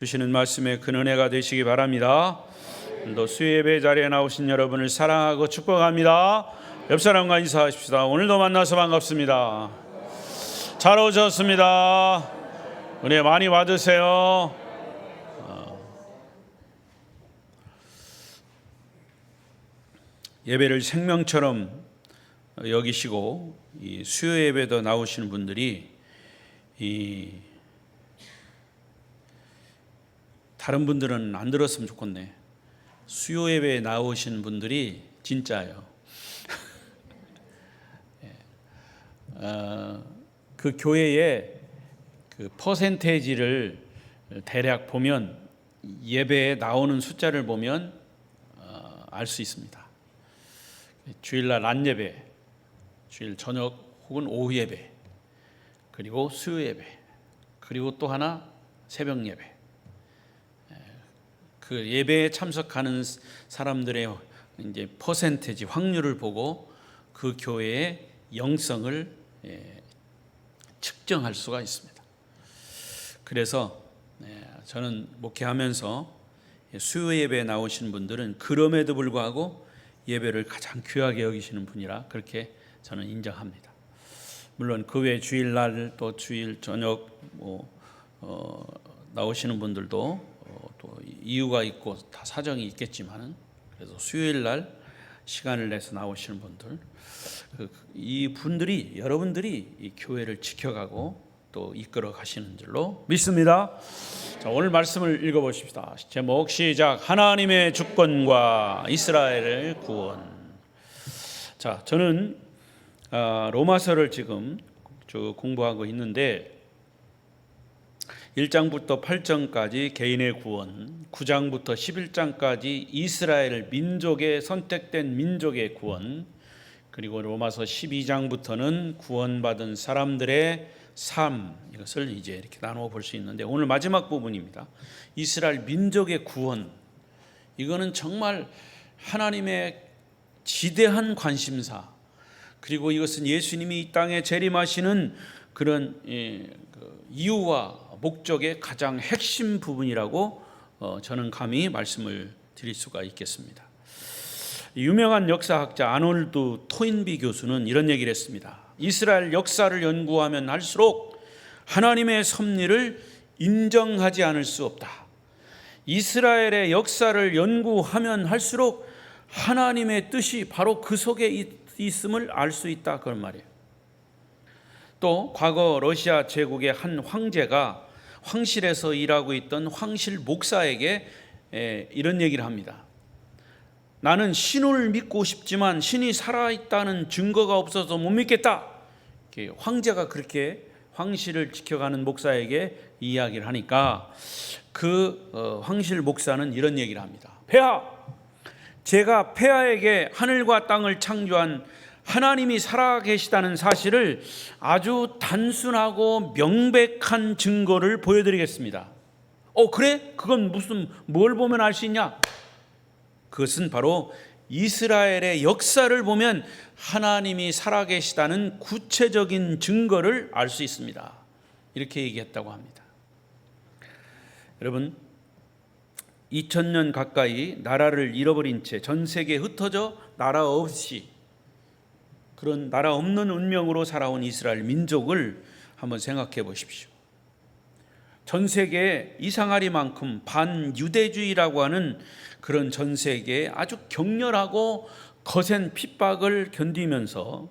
주시는 말씀에 큰 은혜가 되시기 바랍니다. 오늘도 수요예배 자리에 나오신 여러분을 사랑하고 축복합니다. 옆 사람과 인사하십시다. 오늘도 만나서 반갑습니다. 잘 오셨습니다. 은혜 많이 받으세요. 예배를 생명처럼 여기시고 이 수요예배도 나오시는 분들이 다른 분들은 안 들었으면 좋겠네. 수요 예배에 나오신 분들이 진짜예요. 그 교회의 그 퍼센테이지를 대략 보면 예배에 나오는 숫자를 보면 알 수 있습니다. 주일날 낮 예배, 주일 저녁 혹은 오후 예배, 그리고 수요 예배, 그리고 또 하나 새벽 예배. 그 예배에 참석하는 사람들의 이제 퍼센테이지 확률을 보고 그 교회의 영성을 측정할 수가 있습니다. 그래서 저는 목회하면서 수요 예배에 나오신 분들은 그럼에도 불구하고 예배를 가장 귀하게 여기시는 분이라 그렇게 저는 인정합니다. 물론 그 외 주일날 또 주일 저녁 나오시는 분들도 또 이유가 있고 다 사정이 있겠지만은 그래서 수요일 날 시간을 내서 나오시는 분들, 이 분들이 여러분들이 이 교회를 지켜가고 또 이끌어 가시는 줄로 믿습니다. 자, 오늘 말씀을 읽어보십시다. 제목 시작. 하나님의 주권과 이스라엘의 구원. 자, 저는 로마서를 지금 쭉 공부하고 있는데 1장부터 8장까지 개인의 구원, 9장부터 11장까지 이스라엘 민족의 선택된 민족의 구원, 그리고 로마서 12장부터는 구원받은 사람들의 삶, 이것을 이제 이렇게 나누어 볼 수 있는데 오늘 마지막 부분입니다. 이스라엘 민족의 구원. 이거는 정말 하나님의 지대한 관심사, 그리고 이것은 예수님이 이 땅에 재림하시는 그런 이유와 목적의 가장 핵심 부분이라고 저는 감히 말씀을 드릴 수가 있겠습니다. 유명한 역사학자 아놀드 토인비 교수는 이런 얘기를 했습니다. 이스라엘 역사를 연구하면 할수록 하나님의 섭리를 인정하지 않을 수 없다. 이스라엘의 역사를 연구하면 할수록 하나님의 뜻이 바로 그 속에 있음을 알 수 있다, 그런 말이에요. 또 과거 러시아 제국의 한 황제가 황실에서 일하고 있던 황실 목사에게 이런 얘기를 합니다. 나는 신을 믿고 싶지만 신이 살아있다는 증거가 없어서 못 믿겠다. 황제가 그렇게 황실을 지켜가는 목사에게 이야기를 하니까 그 황실 목사는 이런 얘기를 합니다. 폐하, 제가 폐하에게 하늘과 땅을 창조한 하나님이 살아계시다는 사실을 아주 단순하고 명백한 증거를 보여드리겠습니다. 그래? 그건 뭘 보면 알 수 있냐? 그것은 바로 이스라엘의 역사를 보면 하나님이 살아계시다는 구체적인 증거를 알 수 있습니다. 이렇게 얘기했다고 합니다. 여러분, 2000년 가까이 나라를 잃어버린 채 전 세계에 흩어져 나라 없이 그런 나라 없는 운명으로 살아온 이스라엘 민족을 한번 생각해 보십시오. 전 세계에 이상하리만큼 반유대주의라고 하는 그런 전 세계에 아주 격렬하고 거센 핍박을 견디면서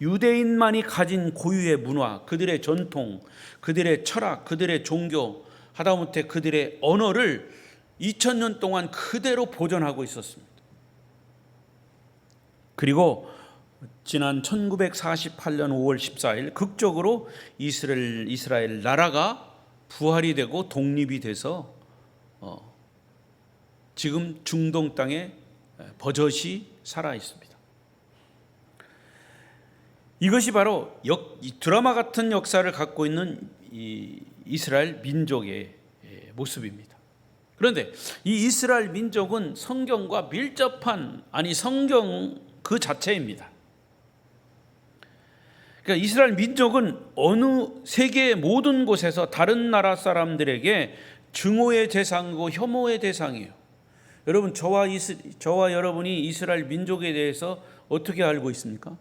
유대인만이 가진 고유의 문화, 그들의 전통, 그들의 철학, 그들의 종교, 하다못해 그들의 언어를 2000년 동안 그대로 보존하고 있었습니다. 그리고 지난 1948년 5월 14일 극적으로 이스라엘 나라가 부활이 되고 독립이 돼서 지금 중동 땅에 버젓이 살아 있습니다. 이것이 바로 드라마 같은 역사를 갖고 있는 이 이스라엘 민족의 모습입니다. 그런데 이 이스라엘 민족은 성경과 밀접한, 성경 그 자체입니다. 그러니까 이스라엘 민족은 어느 세계의 모든 곳에서 다른 나라 사람들에게 증오의 대상이고 혐오의 대상이에요. 여러분, 저와 여러분이 이스라엘 민족에 대해서 어떻게 알고 있습니까?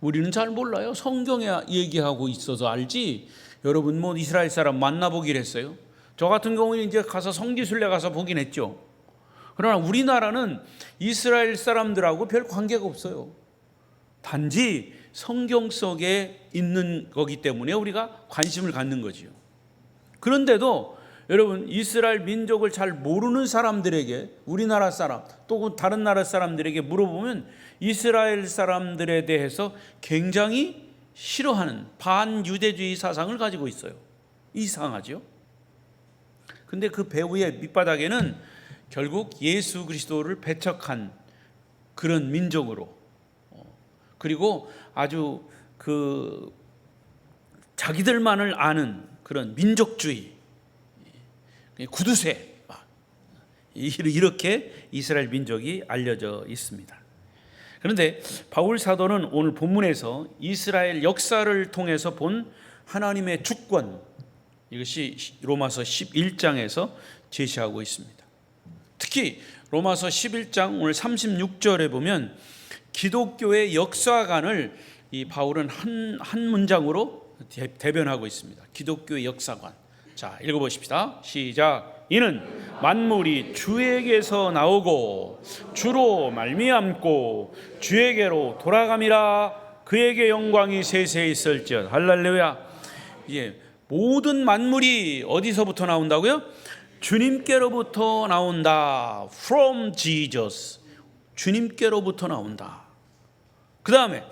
우리는 잘 몰라요. 성경에 얘기하고 있어서 알지. 여러분 뭐 이스라엘 사람 만나보기를 했어요? 저 같은 경우는 이제 가서 성지순례 가서 보긴 했죠. 그러나 우리나라는 이스라엘 사람들하고 별 관계가 없어요. 단지 성경 속에 있는 거기 때문에 우리가 관심을 갖는 거지요. 그런데도 여러분, 이스라엘 민족을 잘 모르는 사람들에게, 우리나라 사람 또 다른 나라 사람들에게 물어보면 이스라엘 사람들에 대해서 굉장히 싫어하는 반유대주의 사상을 가지고 있어요. 이상하죠? 근데 그 배후의 밑바닥에는 결국 예수 그리스도를 배척한 그런 민족으로, 그리고 아주 그 자기들만을 아는 그런 민족주의, 구두쇠, 이렇게 이스라엘 민족이 알려져 있습니다. 그런데 바울 사도는 오늘 본문에서 이스라엘 역사를 통해서 본 하나님의 주권, 이것이 로마서 11장에서 제시하고 있습니다. 특히 로마서 11장 오늘 36절에 보면 기독교의 역사관을 이 바울은 한 문장으로 대변하고 있습니다. 기독교의 역사관. 자, 읽어보십시다. 시작. 이는 만물이 주에게서 나오고 주로 말미암고 주에게로 돌아감이라. 그에게 영광이 세세히 있을지어다. 할렐루야. 예, 모든 만물이 어디서부터 나온다고요? 주님께로부터 나온다. From Jesus. 주님께로부터 나온다. 그 다음에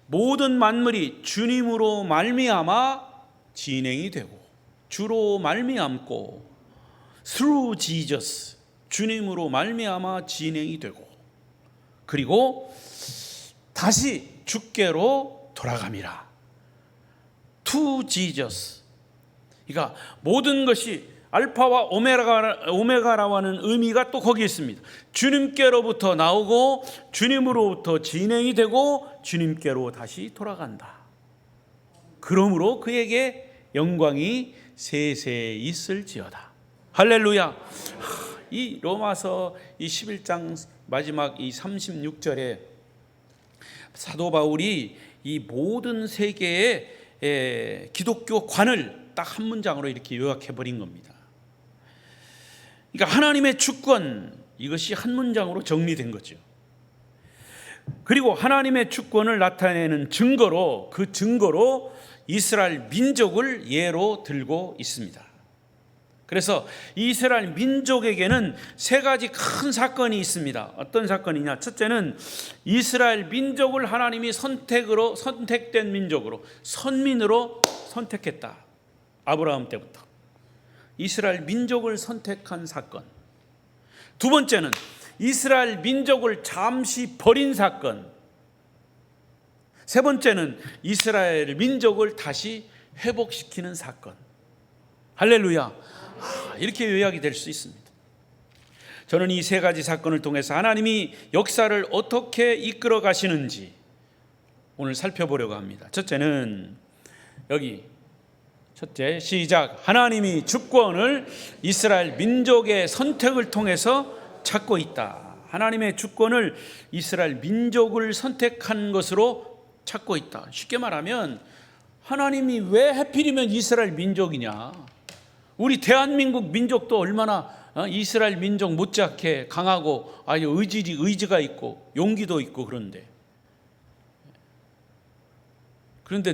모든 만물이 주님으로 말미암아 진행이 되고, 주로 말미암고, through Jesus, 주님으로 말미암아 진행이 되고, 그리고 다시 주께로 돌아감이라. to Jesus. 그러니까 모든 것이 알파와 오메가라는 의미가 또 거기 있습니다. 주님께로부터 나오고 주님으로부터 진행이 되고 주님께로 다시 돌아간다. 그러므로 그에게 영광이 세세히 있을지어다. 할렐루야. 이 로마서 이 11장 마지막 이 36절에 사도 바울이 이 모든 세계의 기독교 관을 딱 한 문장으로 이렇게 요약해 버린 겁니다. 그러니까 하나님의 주권, 이것이 한 문장으로 정리된 거죠. 그리고 하나님의 주권을 나타내는 증거로, 그 증거로 이스라엘 민족을 예로 들고 있습니다. 그래서 이스라엘 민족에게는 세 가지 큰 사건이 있습니다. 어떤 사건이냐? 첫째는 이스라엘 민족을 하나님이 선택된 민족으로, 선민으로 선택했다. 아브라함 때부터 이스라엘 민족을 선택한 사건. 두 번째는 이스라엘 민족을 잠시 버린 사건. 세 번째는 이스라엘 민족을 다시 회복시키는 사건. 할렐루야. 이렇게 요약이 될 수 있습니다. 저는 이 세 가지 사건을 통해서 하나님이 역사를 어떻게 이끌어 가시는지 오늘 살펴보려고 합니다. 첫째는 여기, 첫째, 시작. 하나님이 주권을 이스라엘 민족의 선택을 통해서 찾고 있다. 하나님의 주권을 이스라엘 민족을 선택한 것으로 찾고 있다. 쉽게 말하면 하나님이 왜 하필이면 이스라엘 민족이냐? 우리 대한민국 민족도 얼마나 이스라엘 민족 못지않게 강하고 아주 의지가 있고 용기도 있고, 그런데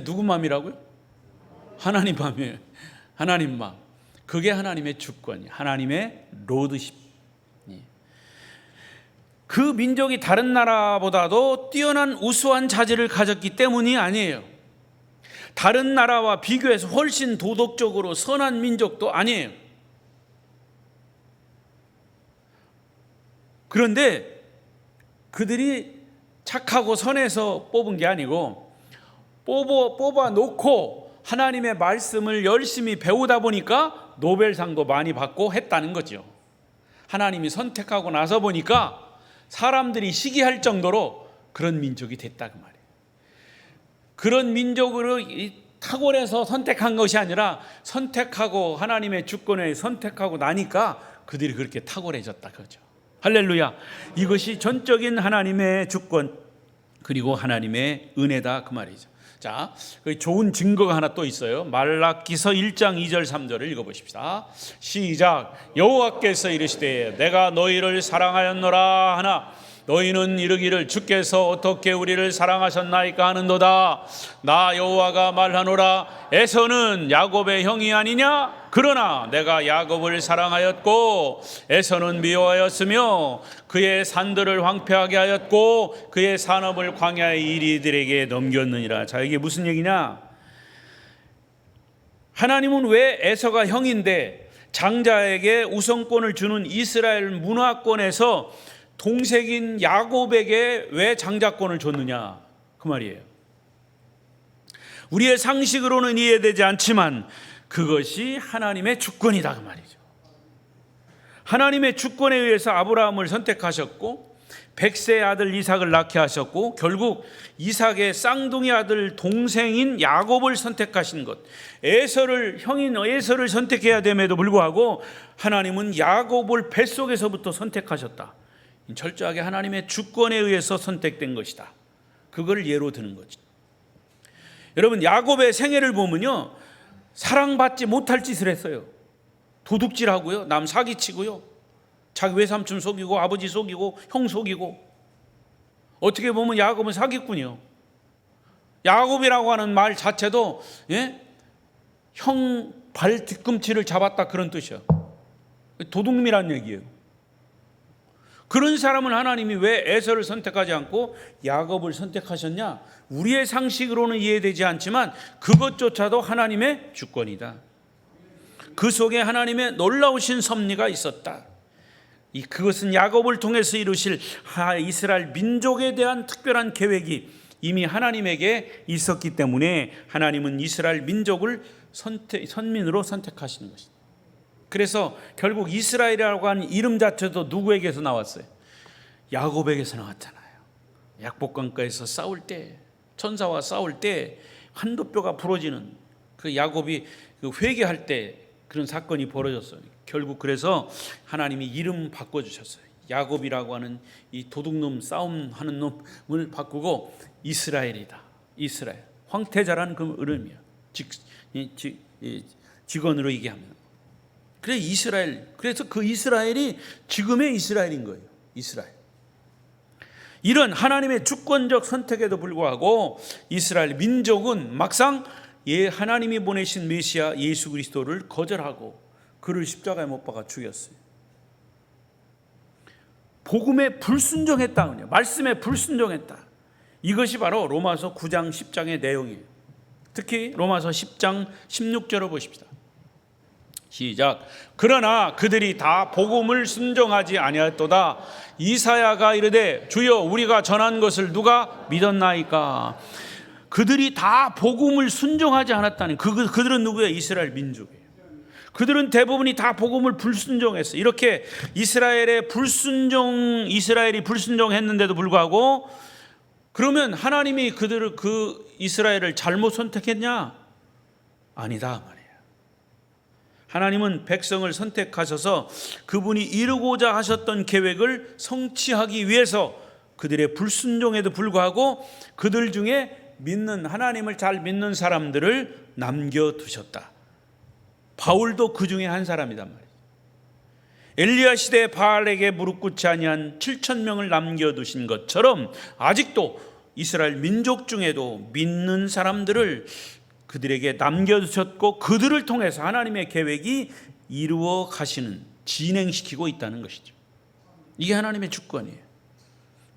누구 마음이라고요? 하나님 마음이에요. 하나님 마음. 그게 하나님의 주권이, 하나님의 로드십. 그 민족이 다른 나라보다도 뛰어난 우수한 자질을 가졌기 때문이 아니에요. 다른 나라와 비교해서 훨씬 도덕적으로 선한 민족도 아니에요. 그런데 그들이 착하고 선해서 뽑은 게 아니고 뽑아 놓고 하나님의 말씀을 열심히 배우다 보니까 노벨상도 많이 받고 했다는 거죠. 하나님이 선택하고 나서 보니까 사람들이 시기할 정도로 그런 민족이 됐다 그 말이에요. 그런 민족으로 탁월해서 선택한 것이 아니라 선택하고 하나님의 주권에 선택하고 나니까 그들이 그렇게 탁월해졌다 그죠. 할렐루야. 이것이 전적인 하나님의 주권 그리고 하나님의 은혜다 그 말이죠. 자, 좋은 증거가 하나 또 있어요. 말라기서 1장 2절 3절을 읽어보십시다. 시작. 여호와께서 이르시되 내가 너희를 사랑하였노라 하나 너희는 이르기를 주께서 어떻게 우리를 사랑하셨나이까 하는도다. 나 여호와가 말하노라 에서는 야곱의 형이 아니냐? 그러나 내가 야곱을 사랑하였고 에서는 미워하였으며 그의 산들을 황폐하게 하였고 그의 산업을 광야의 이리들에게 넘겼느니라. 자, 이게 무슨 얘기냐? 하나님은 왜 에서가 형인데 장자에게 우선권을 주는 이스라엘 문화권에서 동생인 야곱에게 왜 장자권을 줬느냐 그 말이에요. 우리의 상식으로는 이해되지 않지만 그것이 하나님의 주권이다 그 말이죠. 하나님의 주권에 의해서 아브라함을 선택하셨고 백세의 아들 이삭을 낳게 하셨고 결국 이삭의 쌍둥이 아들 동생인 야곱을 선택하신 것, 에서를 형인 에서를 선택해야 됨에도 불구하고 하나님은 야곱을 뱃속에서부터 선택하셨다. 철저하게 하나님의 주권에 의해서 선택된 것이다. 그걸 예로 드는 거죠. 여러분, 야곱의 생애를 보면요, 사랑받지 못할 짓을 했어요. 도둑질하고요, 남 사기치고요, 자기 외삼촌 속이고 아버지 속이고 형 속이고. 어떻게 보면 야곱은 사기꾼이요. 야곱이라고 하는 말 자체도 형 발 뒤꿈치를 잡았다 그런 뜻이야. 도둑놈이란 얘기예요. 그런 사람은 하나님이 왜 에서를 선택하지 않고 야곱을 선택하셨냐? 우리의 상식으로는 이해되지 않지만 그것조차도 하나님의 주권이다. 그 속에 하나님의 놀라우신 섭리가 있었다. 그것은 야곱을 통해서 이루실 이스라엘 민족에 대한 특별한 계획이 이미 하나님에게 있었기 때문에 하나님은 이스라엘 민족을 선민으로 선택하시는 것입니다. 그래서 결국 이스라엘이라고 하는 이름 자체도 누구에게서 나왔어요? 야곱에게서 나왔잖아요. 약복강가에서 싸울 때, 천사와 싸울 때 한도뼈가 부러지는 그 야곱이 회개할 때 그런 사건이 벌어졌어요. 결국 그래서 하나님이 이름 바꿔주셨어요. 야곱이라고 하는 이 도둑놈, 싸움하는 놈을 바꾸고 이스라엘이다. 이스라엘. 황태자라는 그 이름이야. 직원으로 얘기하면. 그래 이스라엘. 그래서 그 이스라엘이 지금의 이스라엘인 거예요. 이스라엘. 이런 하나님의 주권적 선택에도 불구하고 이스라엘 민족은 막상 하나님이 보내신 메시아 예수 그리스도를 거절하고 그를 십자가에 못 박아 죽였어요. 복음에 불순종했다. 말씀에 불순종했다. 이것이 바로 로마서 9장 10장의 내용이에요. 특히 로마서 10장 16절을 보십시다. 시작. 그러나 그들이 다 복음을 순종하지 아니하였도다. 이사야가 이르되 주여 우리가 전한 것을 누가 믿었나이까. 그들이 다 복음을 순종하지 않았다니. 그들은 누구예요? 이스라엘 민족이에요. 그들은 대부분이 다 복음을 불순종했어요. 이렇게 이스라엘이 불순종했는데도 불구하고 그러면 하나님이 그 이스라엘을 잘못 선택했냐? 아니다 말이에요. 하나님은 백성을 선택하셔서 그분이 이루고자 하셨던 계획을 성취하기 위해서 그들의 불순종에도 불구하고 그들 중에 하나님을 잘 믿는 사람들을 남겨두셨다. 바울도 그 중에 한 사람이단 말이에요. 엘리야 시대에 바알에게 무릎 꿇지 아니한 7,000명을 남겨두신 것처럼 아직도 이스라엘 민족 중에도 믿는 사람들을 그들에게 남겨두셨고 그들을 통해서 하나님의 계획이 이루어 가시는, 진행시키고 있다는 것이죠. 이게 하나님의 주권이에요.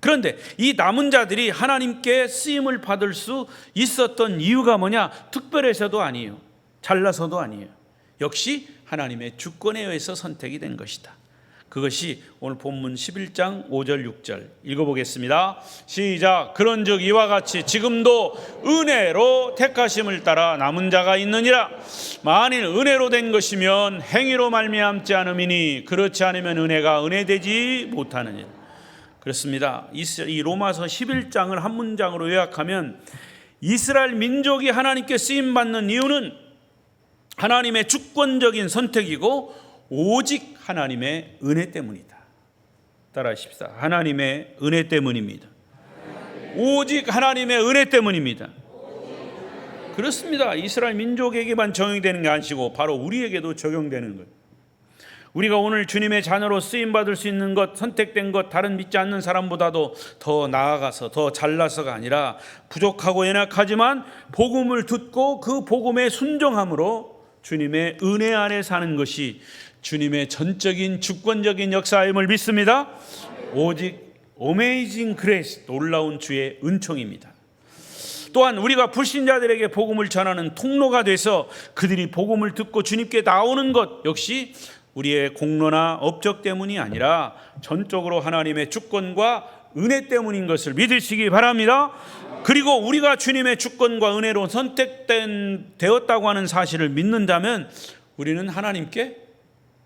그런데 이 남은 자들이 하나님께 쓰임을 받을 수 있었던 이유가 뭐냐? 특별해서도 아니에요. 잘나서도 아니에요. 역시 하나님의 주권에 의해서 선택이 된 것이다. 그것이 오늘 본문 11장 5절 6절 읽어보겠습니다. 시작. 그런즉 이와 같이 지금도 은혜로 택하심을 따라 남은 자가 있느니라. 만일 은혜로 된 것이면 행위로 말미암지 않음이니 그렇지 않으면 은혜가 은혜되지 못하느니라. 그렇습니다. 이 로마서 11장을 한 문장으로 요약하면 이스라엘 민족이 하나님께 쓰임받는 이유는 하나님의 주권적인 선택이고 오직 하나님의 은혜 때문이다. 따라하십시다. 하나님의 은혜 때문입니다. 오직 하나님의 은혜 때문입니다. 그렇습니다. 이스라엘 민족에게만 적용되는 게 아니고 바로 우리에게도 적용되는 거예요. 우리가 오늘 주님의 자녀로 쓰임받을 수 있는 것, 선택된 것, 다른 믿지 않는 사람보다도 더 나아가서 더 잘나서가 아니라 부족하고 연약하지만 복음을 듣고 그 복음에 순종함으로 주님의 은혜 안에 사는 것이 주님의 전적인 주권적인 역사임을 믿습니다. 오직 어메이징 그레이스, 놀라운 주의 은총입니다. 또한 우리가 불신자들에게 복음을 전하는 통로가 돼서 그들이 복음을 듣고 주님께 나오는 것 역시 우리의 공로나 업적 때문이 아니라 전적으로 하나님의 주권과 은혜 때문인 것을 믿으시기 바랍니다. 그리고 우리가 주님의 주권과 은혜로 되었다고 하는 사실을 믿는다면 우리는 하나님께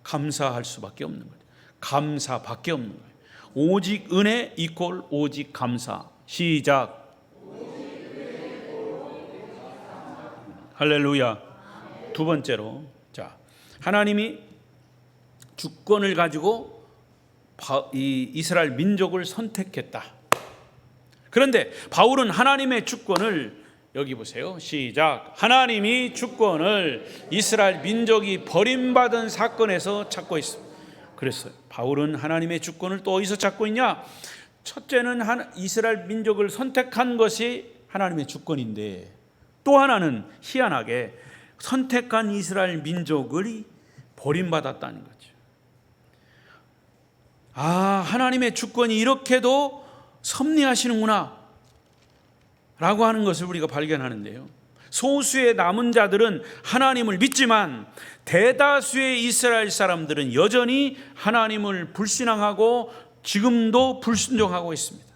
감사할 수밖에 없는 거예요. 감사밖에 없는 거예요. 오직 은혜 이퀄 오직 감사. 시작. 할렐루야. 두 번째로, 자, 하나님이 주권을 가지고 이 이스라엘 민족을 선택했다. 그런데 바울은 하나님의 주권을 여기 보세요. 시작. 하나님이 주권을 이스라엘 민족이 버림받은 사건에서 찾고 있습니다. 그랬어요. 바울은 하나님의 주권을 또 어디서 찾고 있냐? 첫째는 이스라엘 민족을 선택한 것이 하나님의 주권인데, 또 하나는 희한하게 선택한 이스라엘 민족을 버림받았다는 거죠. 아, 하나님의 주권이 이렇게도 섭리하시는구나 라고 하는 것을 우리가 발견하는데요. 소수의 남은 자들은 하나님을 믿지만 대다수의 이스라엘 사람들은 여전히 하나님을 불신앙하고 지금도 불순종하고 있습니다.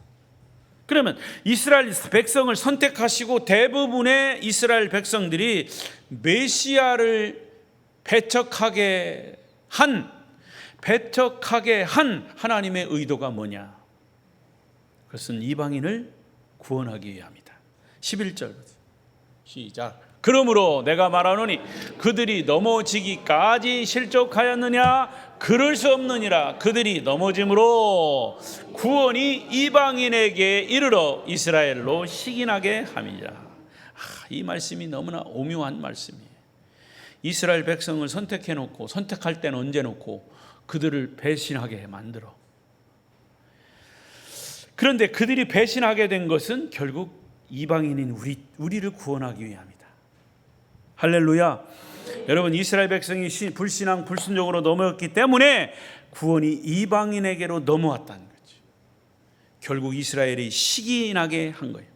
그러면 이스라엘 백성을 선택하시고 대부분의 이스라엘 백성들이 메시아를 배척하게 한 하나님의 의도가 뭐냐? 그것은 이방인을 구원하기 위함이다. 11절부터 시작. 그러므로 내가 말하노니 그들이 넘어지기까지 실족하였느냐? 그럴 수 없느니라. 그들이 넘어짐으로 구원이 이방인에게 이르러 이스라엘로 식인하게 함이라. 이 말씀이 너무나 오묘한 말씀이에요. 이스라엘 백성을 선택해놓고, 선택할 때는 언제 놓고 그들을 배신하게 만들어. 그런데 그들이 배신하게 된 것은 결국 이방인인 우리를 구원하기 위함이다. 할렐루야. 여러분, 이스라엘 백성이 불신앙 불순종으로 넘어졌기 때문에 구원이 이방인에게로 넘어왔다는 거죠. 결국 이스라엘이 식인하게 한 거예요.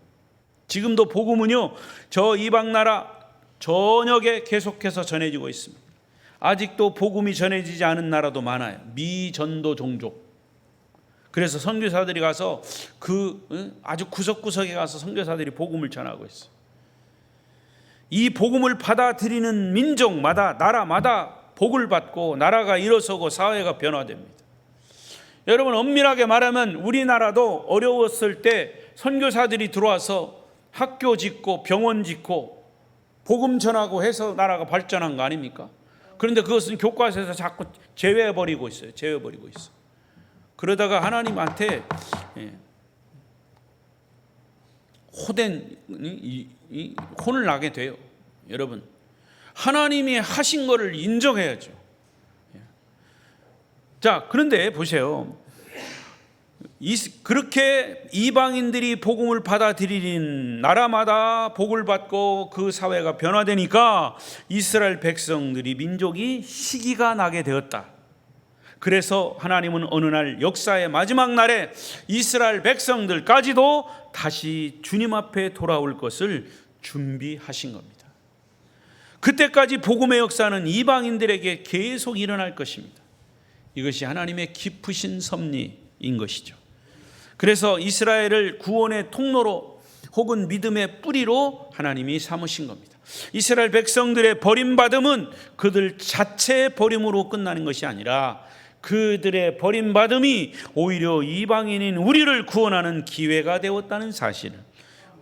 지금도 복음은요, 저 이방 나라 전역에 계속해서 전해지고 있습니다. 아직도 복음이 전해지지 않은 나라도 많아요. 미전도 종족. 그래서 선교사들이 가서 아주 구석구석에 가서 선교사들이 복음을 전하고 있어요. 이 복음을 받아들이는 민족마다, 나라마다 복을 받고 나라가 일어서고 사회가 변화됩니다. 여러분, 엄밀하게 말하면 우리나라도 어려웠을 때 선교사들이 들어와서 학교 짓고 병원 짓고 복음 전하고 해서 나라가 발전한 거 아닙니까? 그런데 그것은 교과서에서 자꾸 제외해버리고 있어요. 제외해버리고 있어요. 그러다가 하나님한테 혼을 나게 돼요. 여러분, 하나님이 하신 것을 인정해야죠. 자, 그런데 보세요. 그렇게 이방인들이 복음을 받아들이는 나라마다 복을 받고 그 사회가 변화되니까 이스라엘 백성들이, 민족이 시기가 나게 되었다. 그래서 하나님은 어느 날, 역사의 마지막 날에 이스라엘 백성들까지도 다시 주님 앞에 돌아올 것을 준비하신 겁니다. 그때까지 복음의 역사는 이방인들에게 계속 일어날 것입니다. 이것이 하나님의 깊으신 섭리인 것이죠. 그래서 이스라엘을 구원의 통로로 혹은 믿음의 뿌리로 하나님이 삼으신 겁니다. 이스라엘 백성들의 버림받음은 그들 자체의 버림으로 끝나는 것이 아니라 그들의 버림받음이 오히려 이방인인 우리를 구원하는 기회가 되었다는 사실을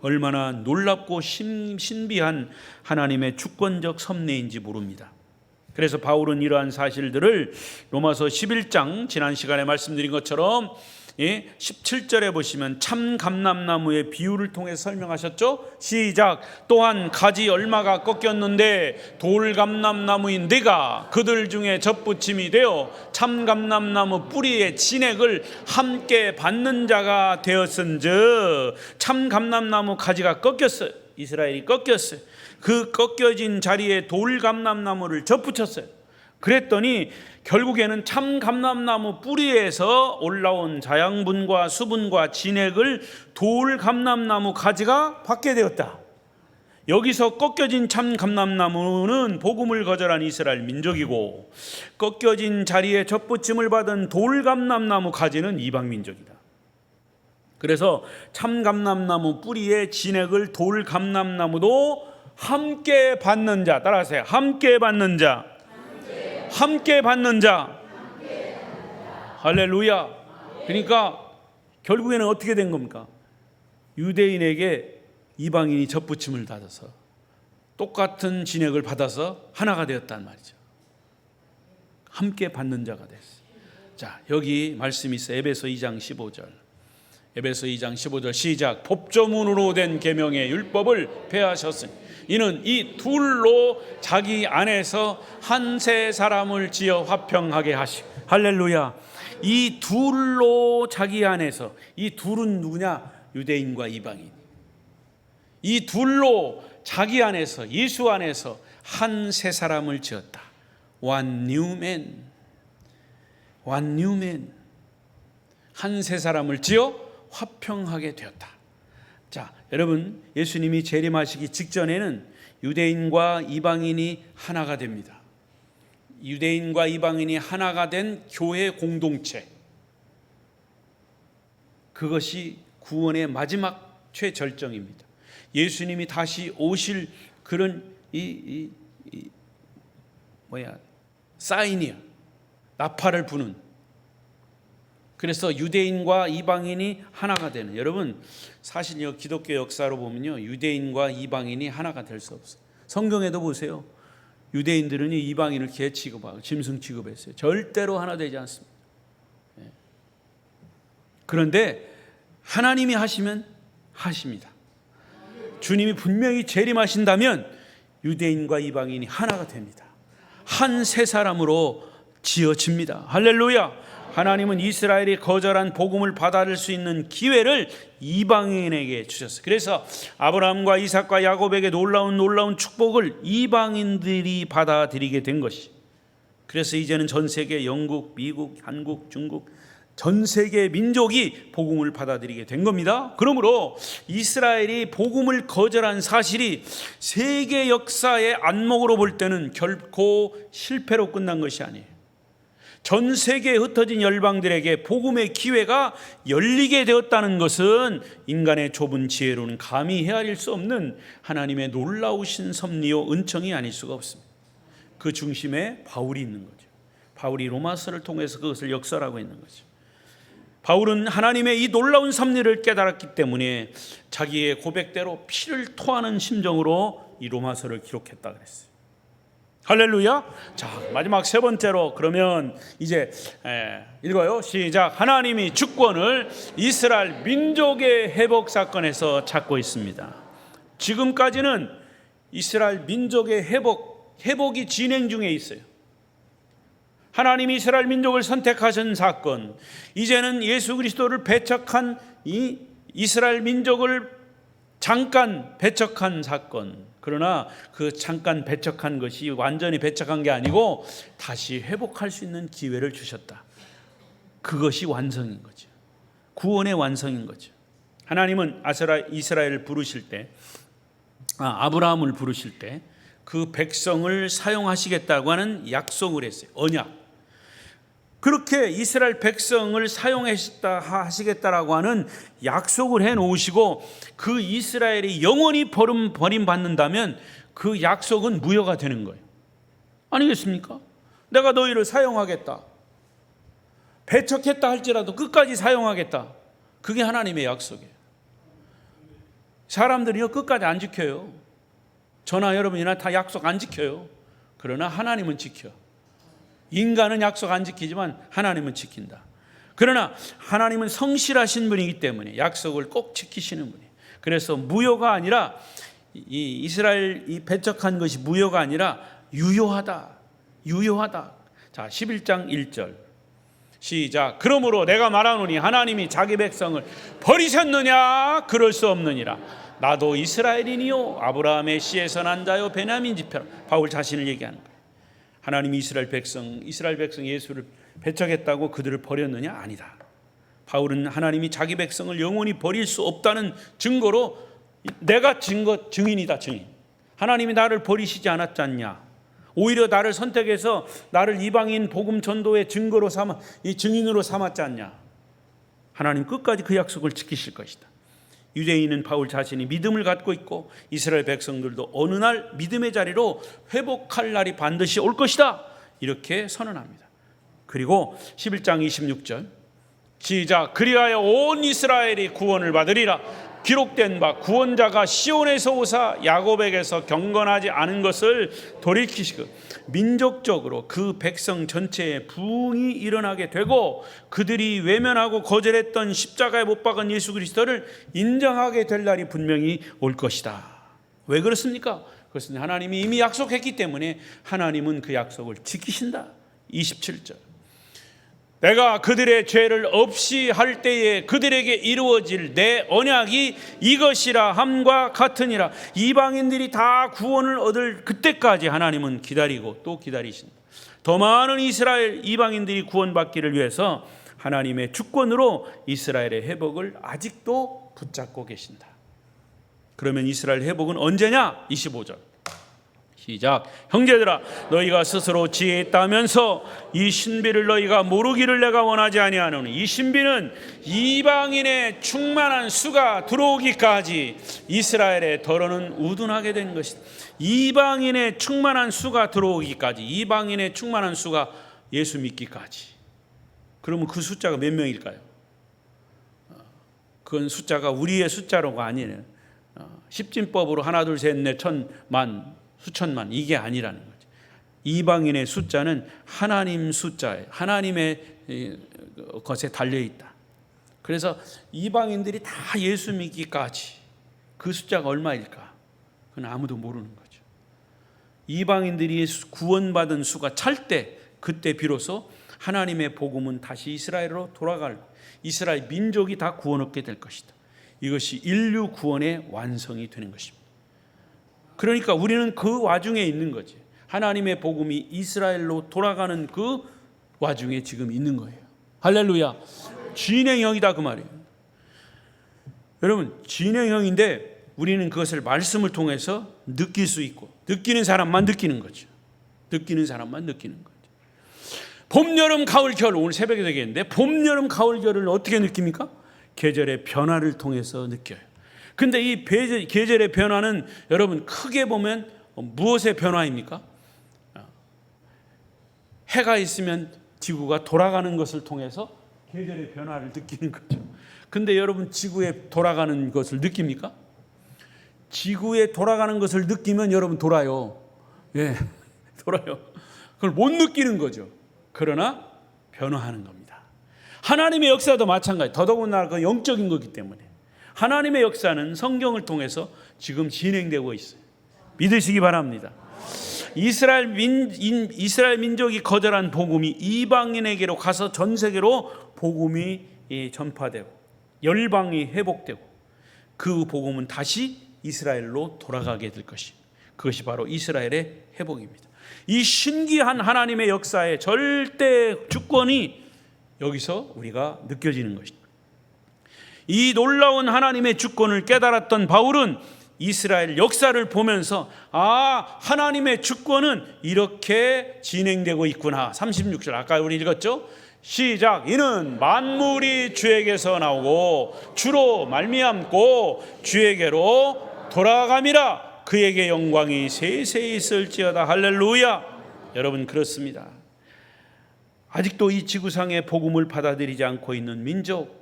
얼마나 놀랍고 신비한 하나님의 주권적 섭리인지 모릅니다. 그래서 바울은 이러한 사실들을 로마서 11장 지난 시간에 말씀드린 것처럼 17절에 보시면 참 감람나무의 비유를 통해 설명하셨죠. 시작. 또한 가지 얼마가 꺾였는데 돌 감람나무인 내가 그들 중에 젖붙임이 되어 참 감람나무 뿌리의 진액을 함께 받는 자가 되었은즉, 참 감람나무 가지가 꺾였어요. 이스라엘이 꺾였어요. 그 꺾여진 자리에 돌 감람나무를 젖붙였어요. 그랬더니 결국에는 참 감람나무 뿌리에서 올라온 자양분과 수분과 진액을 돌 감람나무 가지가 받게 되었다. 여기서 꺾여진 참 감람나무는 복음을 거절한 이스라엘 민족이고, 꺾여진 자리에 젖붙임을 받은 돌 감람나무 가지는 이방 민족이다. 그래서 참 감람나무 뿌리의 진액을 돌 감람나무도 함께 받는 자, 따라하세요. 함께 받는 자, 함께 받는 자. 할렐루야. 그러니까 결국에는 어떻게 된 겁니까? 유대인에게 이방인이 젖붙임을 받아서 똑같은 진액을 받아서 하나가 되었단 말이죠. 함께 받는 자가 됐어요. 자, 여기 말씀이 있어요. 에베소 2장 15절. 에베소 2장 15절 시작. 법조문으로 된 계명의 율법을 폐하셨으니 이는 이 둘로 자기 안에서 한 세 사람을 지어 화평하게 하시고. 할렐루야. 이 둘로 자기 안에서, 이 둘은 누구냐? 유대인과 이방인. 이 둘로 자기 안에서, 예수 안에서 한 세 사람을 지었다. One new man. One new man. 한 세 사람을 지어 화평하게 되었다. 자, 여러분, 예수님이 재림하시기 직전에는 유대인과 이방인이 하나가 됩니다. 유대인과 이방인이 하나가 된 교회 공동체, 그것이 구원의 마지막 최절정입니다. 예수님이 다시 오실 그런 사인이야. 나팔을 부는. 그래서 유대인과 이방인이 하나가 되는. 여러분, 사실 기독교 역사로 보면요, 유대인과 이방인이 하나가 될 수 없어요. 성경에도 보세요. 유대인들은 이방인을 개 취급하고 짐승 취급했어요. 절대로 하나 되지 않습니다. 그런데 하나님이 하시면 하십니다. 주님이 분명히 재림하신다면 유대인과 이방인이 하나가 됩니다. 한 세 사람으로 지어집니다. 할렐루야. 하나님은 이스라엘이 거절한 복음을 받아들일 수 있는 기회를 이방인에게 주셨어요. 그래서 아브라함과 이삭과 야곱에게 놀라운 축복을 이방인들이 받아들이게 된 것이. 그래서 이제는 전 세계 영국, 미국, 한국, 중국 전 세계 민족이 복음을 받아들이게 된 겁니다. 그러므로 이스라엘이 복음을 거절한 사실이 세계 역사의 안목으로 볼 때는 결코 실패로 끝난 것이 아니에요. 전 세계에 흩어진 열방들에게 복음의 기회가 열리게 되었다는 것은 인간의 좁은 지혜로는 감히 헤아릴 수 없는 하나님의 놀라우신 섭리요 은총이 아닐 수가 없습니다. 그 중심에 바울이 있는 거죠. 바울이 로마서를 통해서 그것을 역설하고 있는 거죠. 바울은 하나님의 이 놀라운 섭리를 깨달았기 때문에 자기의 고백대로 피를 토하는 심정으로 이 로마서를 기록했다 그랬어요. 할렐루야. 자, 마지막 세 번째로 그러면 이제 읽어요. 시작. 하나님이 주권을 이스라엘 민족의 회복 사건에서 찾고 있습니다. 지금까지는 이스라엘 민족의 회복이 진행 중에 있어요. 하나님이 이스라엘 민족을 선택하신 사건, 이제는 예수 그리스도를 배척한 이 이스라엘 민족을 잠깐 배척한 사건. 그러나 그 잠깐 배척한 것이 완전히 배척한 게 아니고 다시 회복할 수 있는 기회를 주셨다. 그것이 완성인 거죠. 구원의 완성인 거죠. 하나님은 이스라엘을 부르실 때, 아브라함을 부르실 때 그 백성을 사용하시겠다고 하는 약속을 했어요. 언약. 그렇게 이스라엘 백성을 사용하시겠다라고 하는 약속을 해놓으시고 그 이스라엘이 영원히 버림받는다면 그 약속은 무효가 되는 거예요. 아니겠습니까? 내가 너희를 사용하겠다. 배척했다 할지라도 끝까지 사용하겠다. 그게 하나님의 약속이에요. 사람들이요 끝까지 안 지켜요. 저나 여러분이나 다 약속 안 지켜요. 그러나 하나님은 지켜. 인간은 약속 안 지키지만 하나님은 지킨다. 그러나 하나님은 성실하신 분이기 때문에 약속을 꼭 지키시는 분이에요. 그래서 무효가 아니라 이 이스라엘이 배척한 것이 무효가 아니라 유효하다. 유효하다. 자, 11장 1절 시작. 그러므로 내가 말하노니 하나님이 자기 백성을 버리셨느냐? 그럴 수 없느니라. 나도 이스라엘인이요 아브라함의 씨에서 난 자요 베냐민 지파라. 바울 자신을 얘기하는 거예요. 하나님이 이스라엘 백성 예수를 배척했다고 그들을 버렸느냐? 아니다. 바울은 하나님이 자기 백성을 영원히 버릴 수 없다는 증거로 내가 증인이다. 증인. 하나님이 나를 버리시지 않았지 않냐? 오히려 나를 선택해서 나를 이방인 복음 전도의 증인으로 삼았지 않냐? 하나님 끝까지 그 약속을 지키실 것이다. 유대인은 바울 자신이 믿음을 갖고 있고 이스라엘 백성들도 어느 날 믿음의 자리로 회복할 날이 반드시 올 것이다. 이렇게 선언합니다. 그리고 11장 26절 시작. 그리하여 온 이스라엘이 구원을 받으리라. 기록된 바 구원자가 시온에서 오사 야곱에게서 경건하지 않은 것을 돌이키시고 민족적으로 그 백성 전체에 부흥이 일어나게 되고 그들이 외면하고 거절했던 십자가에 못 박은 예수 그리스도를 인정하게 될 날이 분명히 올 것이다. 왜 그렇습니까? 그것은 하나님이 이미 약속했기 때문에 하나님은 그 약속을 지키신다. 27절 내가 그들의 죄를 없이 할 때에 그들에게 이루어질 내 언약이 이것이라 함과 같으니라. 이방인들이 다 구원을 얻을 그때까지 하나님은 기다리고 또 기다리신다. 더 많은 이스라엘 이방인들이 구원받기를 위해서 하나님의 주권으로 이스라엘의 회복을 아직도 붙잡고 계신다. 그러면 이스라엘 회복은 언제냐? 25절 시작. 형제들아 너희가 스스로 지혜 있다면서 이 신비를 너희가 모르기를 내가 원하지 아니하노니 이 신비는 이방인의 충만한 수가 들어오기까지 이스라엘의 더러는 우둔하게 된 것이다. 이방인의 충만한 수가 들어오기까지, 이방인의 충만한 수가 예수 믿기까지. 그러면 그 숫자가 몇 명일까요? 그건 숫자가 우리의 숫자로가 아니에요. 십진법으로 하나 둘 셋 넷 천만 수천만 이게 아니라는 거죠. 이방인의 숫자는 하나님 숫자에 하나님의 것에 달려 있다. 그래서 이방인들이 다 예수 믿기까지 그 숫자가 얼마일까? 그건 아무도 모르는 거죠. 이방인들이 구원받은 수가 찰 때 그때 비로소 하나님의 복음은 다시 이스라엘로 돌아갈 이스라엘 민족이 다 구원 얻게 될 것이다. 이것이 인류 구원의 완성이 되는 것입니다. 그러니까 우리는 그 와중에 있는 거지. 하나님의 복음이 이스라엘로 돌아가는 그 와중에 지금 있는 거예요. 할렐루야. 진행형이다 그 말이에요. 여러분 진행형인데 우리는 그것을 말씀을 통해서 느낄 수 있고 느끼는 사람만 느끼는 거죠. 느끼는 사람만 느끼는 거죠. 봄, 여름, 가을, 겨울 오늘 새벽에 되겠는데 봄, 여름, 가을, 겨울을 어떻게 느낍니까? 계절의 변화를 통해서 느껴요. 근데 이 계절의 변화는 여러분 크게 보면 무엇의 변화입니까? 해가 있으면 지구가 돌아가는 것을 통해서 계절의 변화를 느끼는 거죠. 근데 여러분 지구에 돌아가는 것을 느낍니까? 지구에 돌아가는 것을 느끼면 여러분 돌아요. 예, 돌아요. 그걸 못 느끼는 거죠. 그러나 변화하는 겁니다. 하나님의 역사도 마찬가지. 더더군다나 그 영적인 거기 때문에 하나님의 역사는 성경을 통해서 지금 진행되고 있어요. 믿으시기 바랍니다. 이스라엘 민족이 거절한 복음이 이방인에게로 가서 전 세계로 복음이 전파되고 열방이 회복되고 그 복음은 다시 이스라엘로 돌아가게 될 것입니다. 그것이 바로 이스라엘의 회복입니다. 이 신기한 하나님의 역사의 절대 주권이 여기서 우리가 느껴지는 것입니다. 이 놀라운 하나님의 주권을 깨달았던 바울은 이스라엘 역사를 보면서 하나님의 주권은 이렇게 진행되고 있구나. 36절 아까 우리 읽었죠? 시작. 이는 만물이 주에게서 나오고 주로 말미암고 주에게로 돌아감이라. 그에게 영광이 세세히 있을지어다. 할렐루야. 여러분 그렇습니다. 아직도 이 지구상의 복음을 받아들이지 않고 있는 민족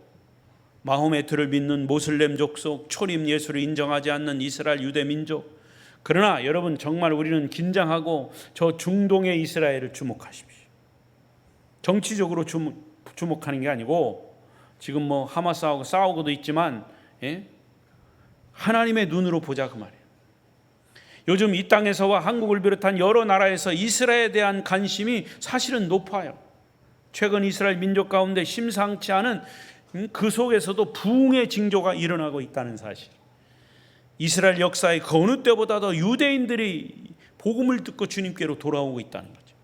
마호메트를 믿는 모슬렘 족속, 초림 예수를 인정하지 않는 이스라엘 유대 민족. 그러나 여러분, 정말 우리는 긴장하고 저 중동의 이스라엘을 주목하십시오. 정치적으로 주목하는 게 아니고, 지금 뭐 하마스하고 싸우고도 있지만, 하나님의 눈으로 보자 그 말이에요. 요즘 이 땅에서와 한국을 비롯한 여러 나라에서 이스라엘에 대한 관심이 사실은 높아요. 최근 이스라엘 민족 가운데 심상치 않은, 그 속에서도 부흥의 징조가 일어나고 있다는 사실. 이스라엘 역사의 그 어느 때보다도 유대인들이 복음을 듣고 주님께로 돌아오고 있다는 거죠.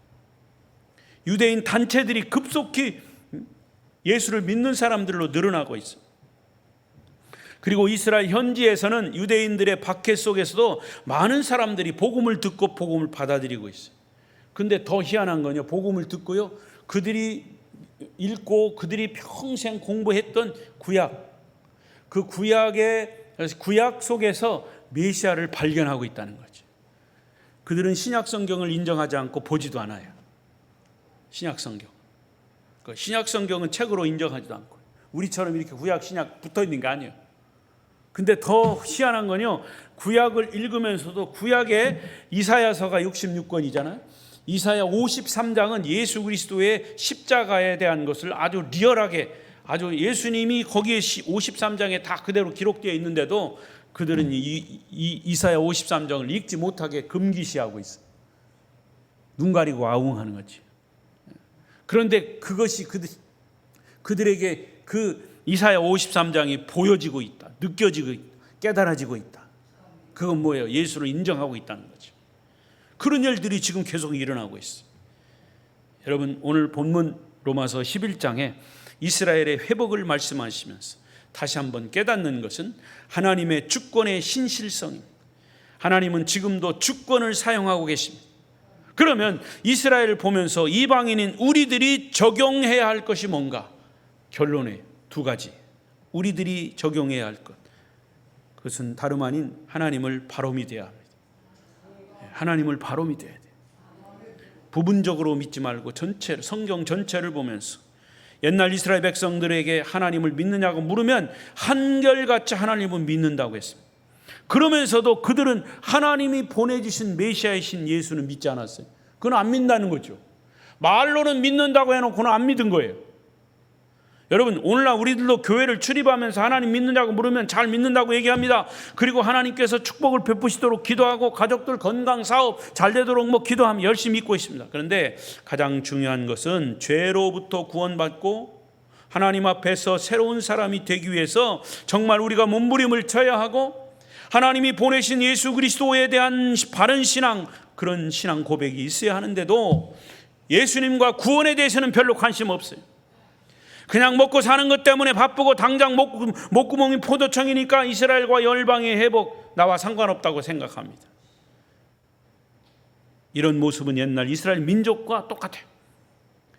유대인 단체들이 급속히 예수를 믿는 사람들로 늘어나고 있어요. 그리고 이스라엘 현지에서는 유대인들의 박해 속에서도 많은 사람들이 복음을 듣고 복음을 받아들이고 있어요. 근데 더 희한한 건요, 복음을 듣고요, 그들이 읽고 그들이 평생 공부했던 구약, 그 구약 속에서 메시아를 발견하고 있다는 거죠. 그들은 신약 성경을 인정하지 않고 보지도 않아요. 신약 성경. 신약 성경은 책으로 인정하지도 않고, 우리처럼 이렇게 구약 신약 붙어 있는 게 아니에요. 근데 더 희한한 건요, 구약을 읽으면서도 구약에 이사야서가 66권이잖아요. 이사야 53장은 예수 그리스도의 십자가에 대한 것을 아주 리얼하게, 아주 예수님이 거기에 53장에 다 그대로 기록되어 있는데도 그들은 이사야 53장을 읽지 못하게 금기시하고 있어요. 눈 가리고 아웅하는 거지. 그런데 그것이 그들에게 그 이사야 53장이 보여지고 있다, 느껴지고 있다, 깨달아지고 있다. 그건 뭐예요? 예수를 인정하고 있다는 거죠. 그런 일들이 지금 계속 일어나고 있어요. 여러분, 오늘 본문 로마서 11장에 이스라엘의 회복을 말씀하시면서 다시 한번 깨닫는 것은 하나님의 주권의 신실성입니다. 하나님은 지금도 주권을 사용하고 계십니다. 그러면 이스라엘을 보면서 이방인인 우리들이 적용해야 할 것이 뭔가? 결론에 두 가지. 우리들이 적용해야 할 것, 그것은 다름 아닌 하나님을 바로 믿어야 합니다. 하나님을 바로 믿어야 돼요. 부분적으로 믿지 말고 전체를, 성경 전체를 보면서, 옛날 이스라엘 백성들에게 하나님을 믿느냐고 물으면 한결같이 하나님을 믿는다고 했습니다. 그러면서도 그들은 하나님이 보내주신 메시아이신 예수는 믿지 않았어요. 그건 안 믿는다는 거죠. 말로는 믿는다고 해놓고는 안 믿은 거예요. 여러분, 오늘날 우리들도 교회를 출입하면서 하나님 믿느냐고 물으면 잘 믿는다고 얘기합니다. 그리고 하나님께서 축복을 베푸시도록 기도하고 가족들 건강, 사업 잘 되도록 기도하면 열심히 믿고 있습니다. 그런데 가장 중요한 것은 죄로부터 구원받고 하나님 앞에서 새로운 사람이 되기 위해서 정말 우리가 몸부림을 쳐야 하고, 하나님이 보내신 예수 그리스도에 대한 바른 신앙, 그런 신앙 고백이 있어야 하는데도 예수님과 구원에 대해서는 별로 관심 없어요. 그냥 먹고 사는 것 때문에 바쁘고, 당장 목구멍이 포도청이니까 이스라엘과 열방의 회복 나와 상관없다고 생각합니다. 이런 모습은 옛날 이스라엘 민족과 똑같아요.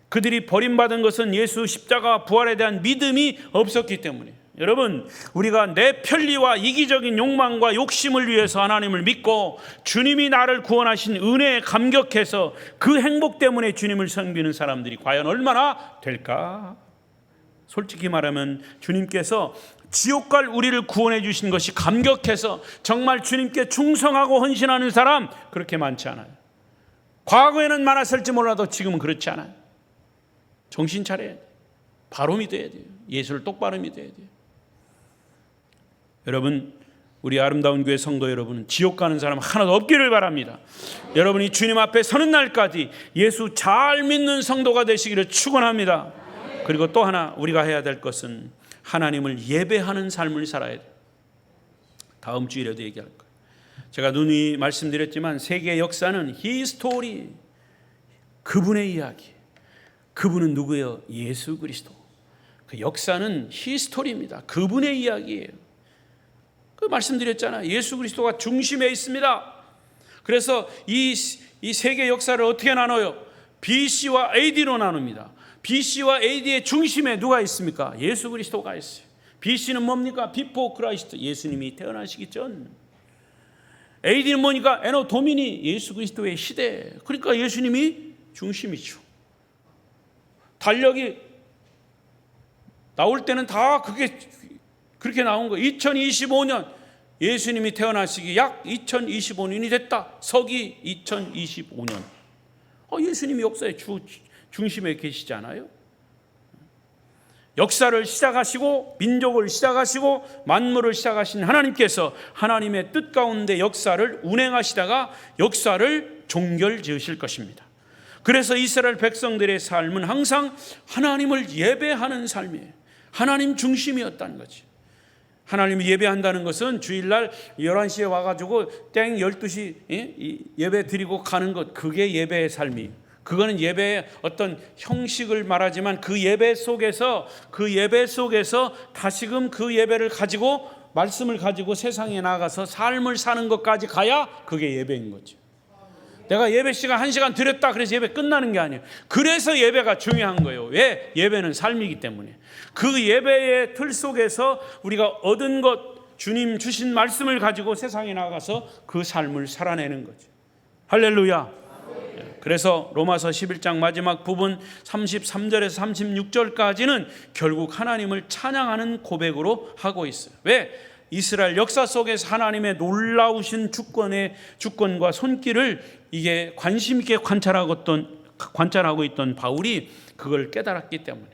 그들이 버림받은 것은 예수 십자가 부활에 대한 믿음이 없었기 때문에. 여러분, 우리가 내 편리와 이기적인 욕망과 욕심을 위해서 하나님을 믿고 주님이 나를 구원하신 은혜에 감격해서 그 행복 때문에 주님을 섬기는 사람들이 과연 얼마나 될까? 솔직히 말하면 주님께서 지옥 갈 우리를 구원해 주신 것이 감격해서 정말 주님께 충성하고 헌신하는 사람 그렇게 많지 않아요. 과거에는 많았을지 몰라도 지금은 그렇지 않아요. 정신 차려야 돼요. 바로 믿어야 돼요. 예수를 똑바로 믿어야 돼요. 여러분, 우리 아름다운 교회 성도 여러분은 지옥 가는 사람 하나도 없기를 바랍니다. 여러분이 주님 앞에 서는 날까지 예수 잘 믿는 성도가 되시기를 축원합니다. 그리고 또 하나 우리가 해야 될 것은 하나님을 예배하는 삶을 살아야 돼요. 다음 주일에도 얘기할 거예요. 제가 누누이 말씀드렸지만 세계 역사는 히스토리, 그분의 이야기. 그분은 누구예요? 예수 그리스도. 그 역사는 히스토리입니다. 그분의 이야기예요. 그 말씀드렸잖아요. 예수 그리스도가 중심에 있습니다. 그래서 이 세계 역사를 어떻게 나눠요? BC와 AD로 나눕니다. BC와 AD의 중심에 누가 있습니까? 예수 그리스도가 있어요. BC는 뭡니까? 비포 크라이스트, 예수님이 태어나시기 전. AD는 뭐니까? 에노 도미니, 예수 그리스도의 시대. 그러니까 예수님이 중심이죠. 달력이 나올 때는 다 그게 그렇게 나온 거예요. 2025년 예수님이 태어나시기 약 2025년이 됐다. 서기 2025년. 예수님이 역사의 중심에 계시잖아요. 역사를 시작하시고 민족을 시작하시고 만물을 시작하신 하나님께서 하나님의 뜻 가운데 역사를 운행하시다가 역사를 종결지으실 것입니다. 그래서 이스라엘 백성들의 삶은 항상 하나님을 예배하는 삶이에요. 하나님 중심이었다는 거지. 하나님을 예배한다는 것은 주일날 11시에 와가지고 땡 12시 예배 드리고 가는 것, 그게 예배의 삶이에요. 그거는 예배의 어떤 형식을 말하지만 그 예배 속에서 다시금 그 예배를 가지고 말씀을 가지고 세상에 나가서 삶을 사는 것까지 가야 그게 예배인 거죠. 내가 예배 시간 1시간 드렸다 그래서 예배 끝나는 게 아니에요. 그래서 예배가 중요한 거예요. 왜? 예배는 삶이기 때문에. 그 예배의 틀 속에서 우리가 얻은 것, 주님 주신 말씀을 가지고 세상에 나가서 그 삶을 살아내는 거죠. 할렐루야. 그래서 로마서 11장 마지막 부분 33절에서 36절까지는 결국 하나님을 찬양하는 고백으로 하고 있어요. 왜? 이스라엘 역사 속에서 하나님의 놀라우신 주권과 손길을 이게 관심 있게 관찰하고 있던 바울이 그걸 깨달았기 때문에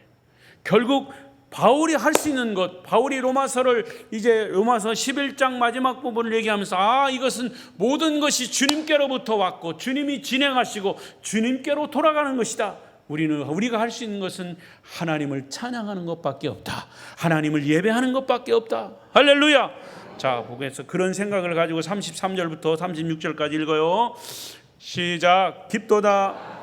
결국 바울이 할 수 있는 것, 바울이 로마서 11장 마지막 부분을 얘기하면서 이것은 모든 것이 주님께로부터 왔고 주님이 진행하시고 주님께로 돌아가는 것이다. 우리가 할 수 있는 것은 하나님을 찬양하는 것밖에 없다. 하나님을 예배하는 것밖에 없다. 할렐루야. 자, 보겠어. 그런 생각을 가지고 33절부터 36절까지 읽어요. 시작. 깊도다.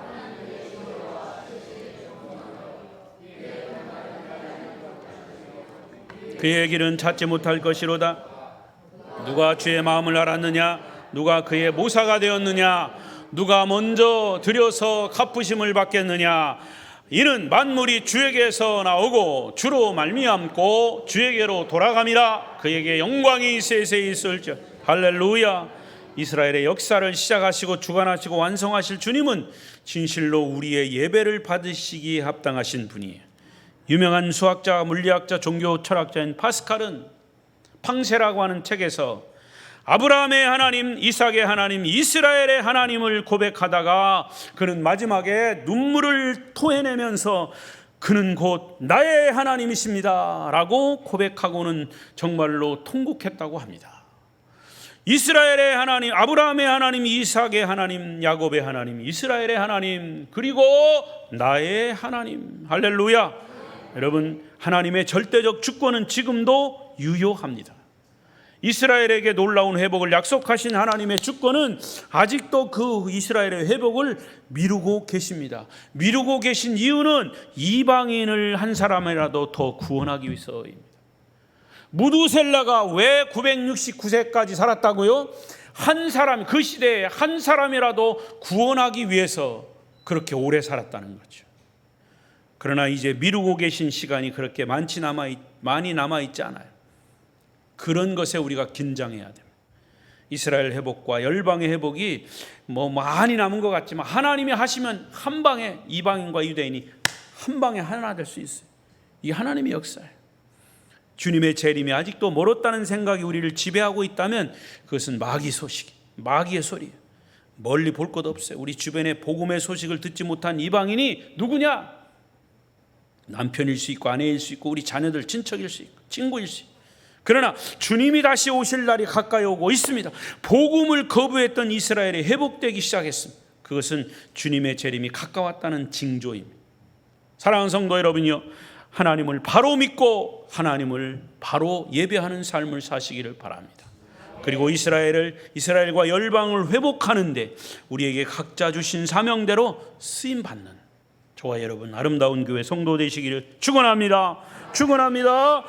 그의 길은 찾지 못할 것이로다. 누가 주의 마음을 알았느냐? 누가 그의 모사가 되었느냐? 누가 먼저 들여서 갚으심을 받겠느냐? 이는 만물이 주에게서 나오고 주로 말미암고 주에게로 돌아감이라. 그에게 영광이 세세히 있을지어. 할렐루야. 이스라엘의 역사를 시작하시고 주관하시고 완성하실 주님은 진실로 우리의 예배를 받으시기에 합당하신 분이에요. 유명한 수학자, 물리학자, 종교 철학자인 파스칼은 팡세라고 하는 책에서 아브라함의 하나님, 이삭의 하나님, 이스라엘의 하나님을 고백하다가 그는 마지막에 눈물을 토해내면서 그는 곧 나의 하나님이십니다 라고 고백하고는 정말로 통곡했다고 합니다. 이스라엘의 하나님, 아브라함의 하나님, 이삭의 하나님, 야곱의 하나님, 이스라엘의 하나님, 그리고 나의 하나님. 할렐루야. 여러분, 하나님의 절대적 주권은 지금도 유효합니다. 이스라엘에게 놀라운 회복을 약속하신 하나님의 주권은 아직도 그 이스라엘의 회복을 미루고 계십니다. 미루고 계신 이유는 이방인을 한 사람이라도 더 구원하기 위해서입니다. 무두셀라가 왜 969세까지 살았다고요? 한 사람, 그 시대에 한 사람이라도 구원하기 위해서 그렇게 오래 살았다는 거죠. 그러나 이제 미루고 계신 시간이 그렇게 많이 남아있지 않아요. 그런 것에 우리가 긴장해야 됩니다. 이스라엘 회복과 열방의 회복이 많이 남은 것 같지만 하나님이 하시면 한 방에 이방인과 유대인이 한 방에 하나 될 수 있어요. 이 하나님의 역사예요. 주님의 재림이 아직도 멀었다는 생각이 우리를 지배하고 있다면 그것은 마귀의 소리예요. 멀리 볼 것 없어요. 우리 주변에 복음의 소식을 듣지 못한 이방인이 누구냐? 남편일 수 있고 아내일 수 있고 우리 자녀들 친척일 수 있고 친구일 수 있고. 그러나 주님이 다시 오실 날이 가까이 오고 있습니다. 복음을 거부했던 이스라엘이 회복되기 시작했습니다. 그것은 주님의 재림이 가까웠다는 징조입니다. 사랑하는 성도 여러분요, 하나님을 바로 믿고 하나님을 바로 예배하는 삶을 사시기를 바랍니다. 그리고 이스라엘과 열방을 회복하는데 우리에게 각자 주신 사명대로 쓰임 받는 저와 여러분 아름다운 교회 성도 되시기를 축원합니다. 기도하겠습니다.